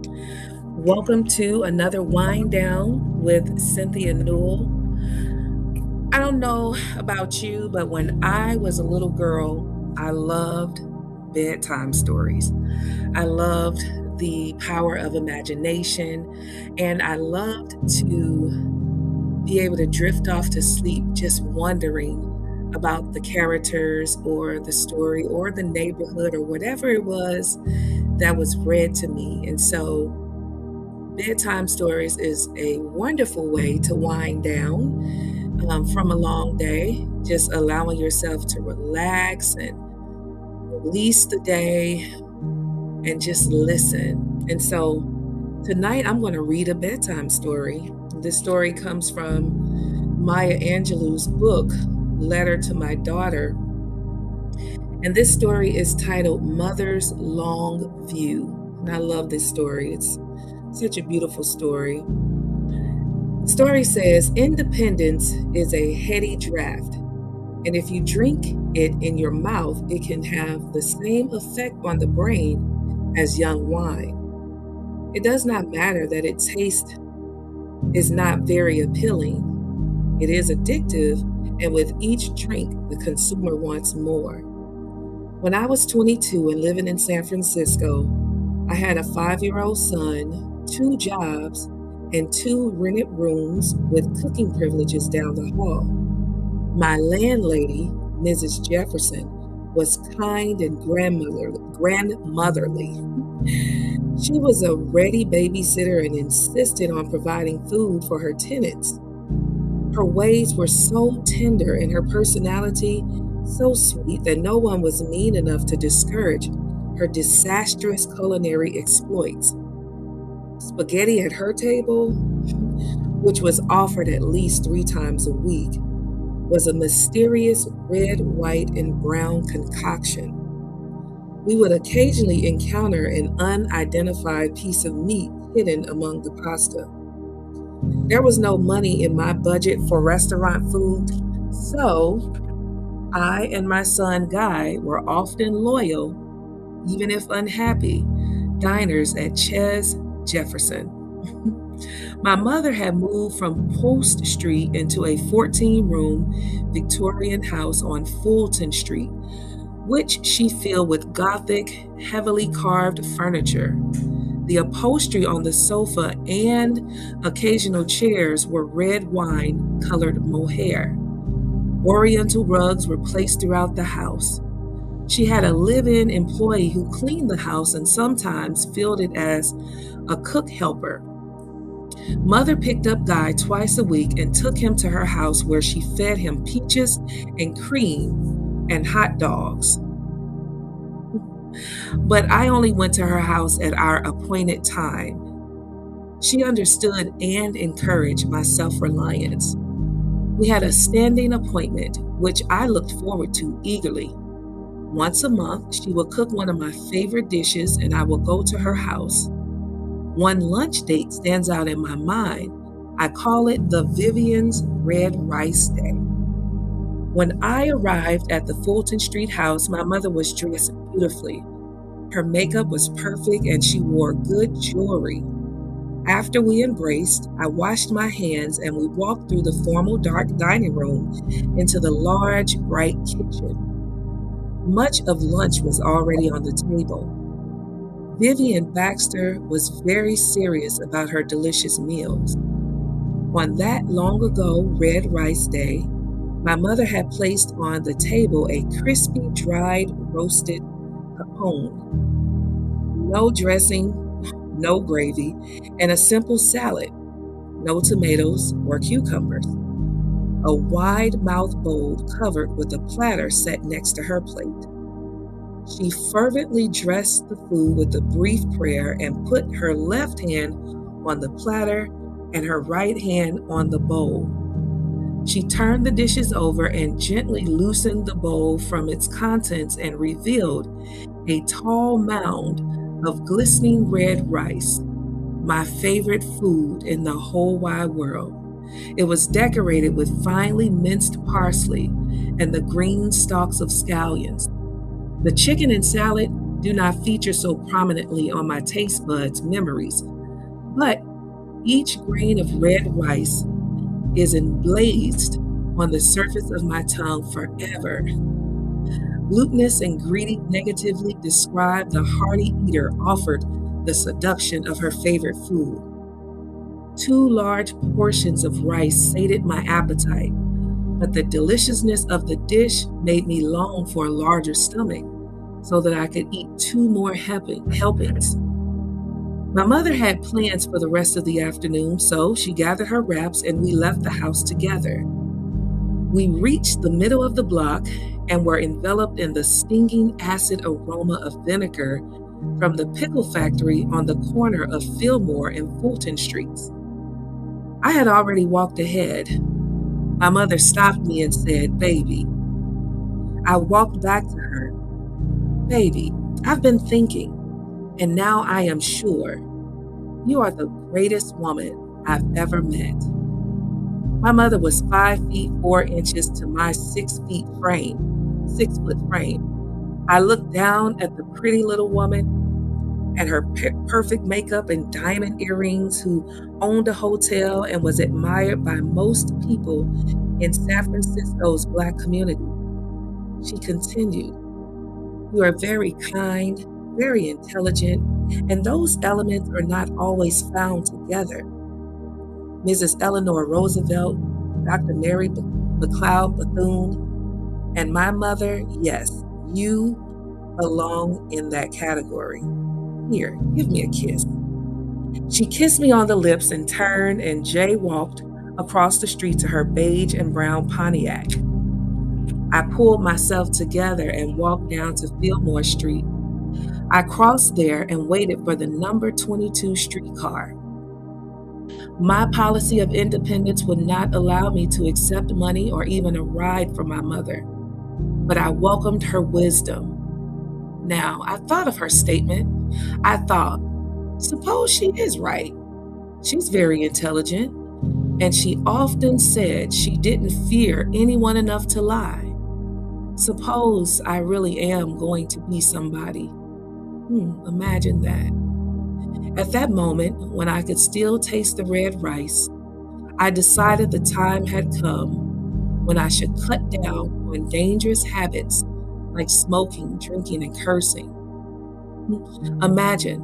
Welcome to another wind down with Cynthia Newell. I don't know about you, but when I was a little girl, I loved bedtime stories. I loved the power of imagination, and I loved to be able to drift off to sleep just wondering about the characters or the story or the neighborhood or whatever it was that was read to me. And so bedtime stories is a wonderful way to wind down from a long day, just allowing yourself to relax and release the day and just listen. And so tonight I'm going to read a bedtime story. This story comes from Maya Angelous' book, Letter to My Daughter. And this story is titled Mother's Long View. And I love this story. It's such a beautiful story. The story says, independence is a heady draft, and if you drink it in your mouth, it can have the same effect on the brain as young wine. It does not matter that its taste is not very appealing. It is addictive, and with each drink, the consumer wants more. When I was 22 and living in San Francisco, I had a 5-year-old son, 2 jobs, and 2 rented rooms with cooking privileges down the hall. My landlady, Mrs. Jefferson, was kind and grandmotherly. She was a ready babysitter and insisted on providing food for her tenants. Her ways were so tender and her personality so sweet that no one was mean enough to discourage her disastrous culinary exploits. Spaghetti at her table, which was offered at least 3 times a week, was a mysterious red, white, and brown concoction. We would occasionally encounter an unidentified piece of meat hidden among the pasta. There was no money in my budget for restaurant food, so I and my son Guy were often loyal, even if unhappy, diners at Ches Jefferson. My mother had moved from Post Street into a 14-room Victorian house on Fulton Street, which she filled with Gothic, heavily carved furniture. The upholstery on the sofa and occasional chairs were red wine-colored mohair. Oriental rugs were placed throughout the house. She had a live-in employee who cleaned the house and sometimes filled it as a cook helper. Mother picked up Guy twice a week and took him to her house where she fed him peaches and cream and hot dogs. But I only went to her house at our appointed time. She understood and encouraged my self-reliance. We had a standing appointment, which I looked forward to eagerly. Once a month, she would cook one of my favorite dishes and I would go to her house. One lunch date stands out in my mind. I call it the Vivian's Red Rice Day. When I arrived at the Fulton Street house, my mother was dressed beautifully. Her makeup was perfect and she wore good jewelry. After we embraced, I washed my hands and we walked through the formal dark dining room into the large, bright kitchen. Much of lunch was already on the table. Vivian Baxter was very serious about her delicious meals. On that long ago Red Rice Day, my mother had placed on the table a crispy, dried, roasted capone. No dressing, no gravy, and a simple salad, no tomatoes or cucumbers. A wide-mouthed bowl covered with a platter set next to her plate. She fervently dressed the food with a brief prayer and put her left hand on the platter and her right hand on the bowl. She turned the dishes over and gently loosened the bowl from its contents and revealed a tall mound of glistening red rice, my favorite food in the whole wide world. It was decorated with finely minced parsley and the green stalks of scallions. The chicken and salad do not feature so prominently on my taste buds memories, but each grain of red rice is emblazed on the surface of my tongue forever. Glutinous and greedy negatively describe the hearty eater offered the seduction of her favorite food. 2 large portions of rice sated my appetite, but the deliciousness of the dish made me long for a larger stomach so that I could eat 2 more helpings. My mother had plans for the rest of the afternoon, so she gathered her wraps and we left the house together. We reached the middle of the block and were enveloped in the stinging acid aroma of vinegar from the pickle factory on the corner of Fillmore and Fulton Streets. I had already walked ahead. My mother stopped me and said, "Baby." I walked back to her. "Baby, I've been thinking, and now I am sure you are the greatest woman I've ever met." My mother was 5 feet 4 inches to my 6 foot frame. I looked down at the pretty little woman and her perfect makeup and diamond earrings, who owned a hotel and was admired by most people in San Francisco's Black community. She continued, "You are very kind, very intelligent, and those elements are not always found together. Mrs. Eleanor Roosevelt, Dr. Mary McLeod Bethune, and my mother, yes, you belong in that category. Here, give me a kiss." She kissed me on the lips and turned and jaywalked across the street to her beige and brown Pontiac. I pulled myself together and walked down to Fillmore Street. I crossed there and waited for the number 22 streetcar. My policy of independence would not allow me to accept money or even a ride from my mother, but I welcomed her wisdom. Now, I thought of her statement. I thought, suppose she is right. She's very intelligent, and she often said she didn't fear anyone enough to lie. Suppose I really am going to be somebody. Imagine that. At that moment, when I could still taste the red rice, I decided the time had come when I should cut down on dangerous habits like smoking, drinking, and cursing. Imagine,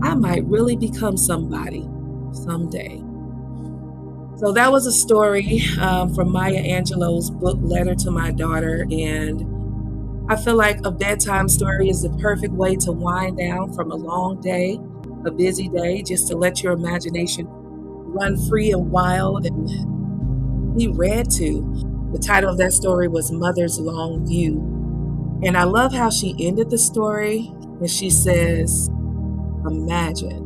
I might really become somebody someday. So that was a story from Maya Angelous' book, Letter to My Daughter. And I feel like a bedtime story is the perfect way to wind down from a long day, a busy day, just to let your imagination run free and wild and be read to. The title of that story was Mother's Long View. And I love how she ended the story, and she says, imagine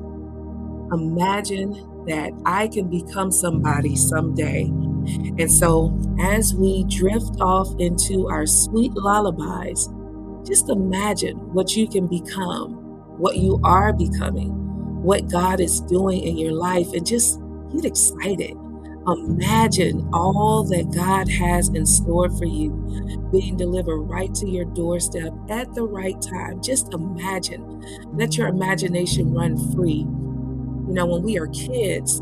that I can become somebody someday. And so as we drift off into our sweet lullabies, just imagine what you can become, what you are becoming, what God is doing in your life, and just get excited. Imagine all that God has in store for you being delivered right to your doorstep at the right time. Just imagine. Let your imagination run free. You know, when we are kids,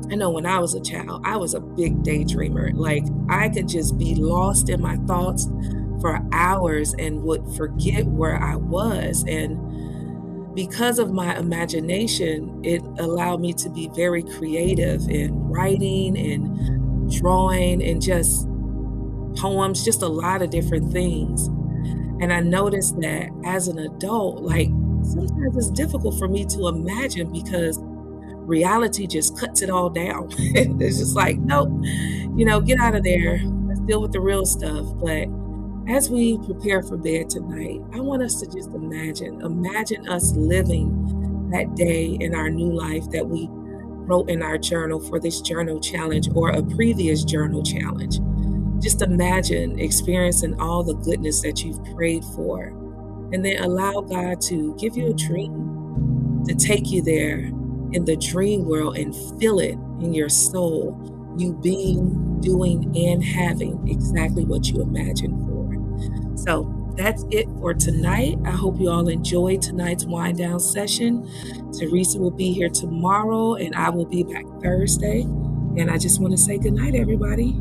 I know when I was a child, I was a big daydreamer. Like, I could just be lost in my thoughts for hours and would forget where I was. And because of my imagination, it allowed me to be very creative in writing and drawing and just poems, just a lot of different things. And I noticed that as an adult, like, sometimes it's difficult for me to imagine because reality just cuts it all down. It's just like, nope, get out of there. Let's deal with the real stuff. But as we prepare for bed tonight, I want us to just imagine us living that day in our new life that we wrote in our journal for this journal challenge or a previous journal challenge. Just imagine experiencing all the goodness that you've prayed for, and then allow God to give you a dream, to take you there in the dream world and feel it in your soul, you being, doing, and having exactly what you imagined for. So that's it for tonight. I hope you all enjoyed tonight's wind down session. Teresa will be here tomorrow, and I will be back Thursday. And I just want to say good night, everybody.